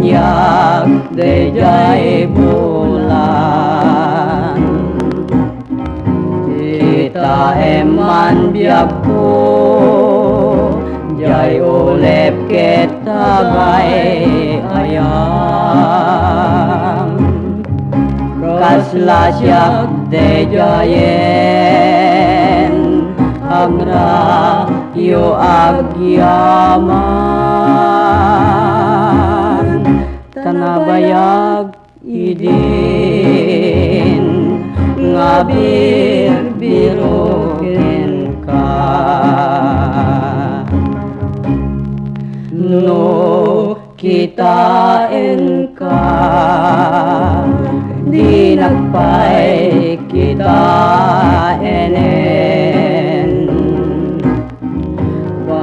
banyak dejay bulan kita eman biag po jay ulep kita bay ayam kaslasyak dejayen agra yo agyaman tanabayag idin ngabir birukin ka no kitain ka di nagpay kita enen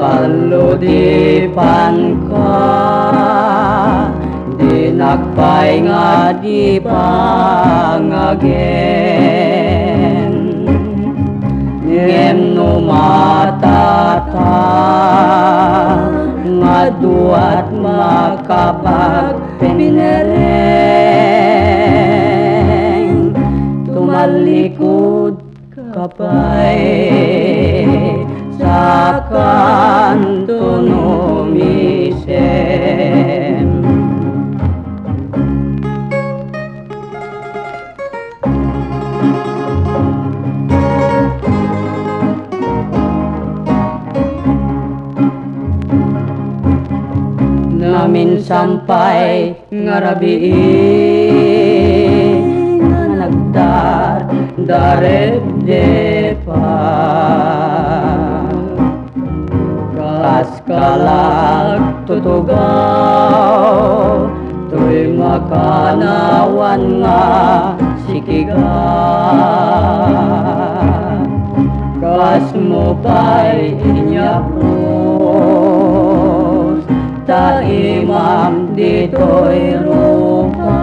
paludipan ka di nagpay nga di pangagen ngem no matata nga duat makapag pinereng tumalikod kapay sa kanto numisem namin sampay ngarabiin nga nagdar darep depa kaskalag tutugaw tuy makanawan nga sikiga kas mo pa'y inyapos ta imam dito'y rupa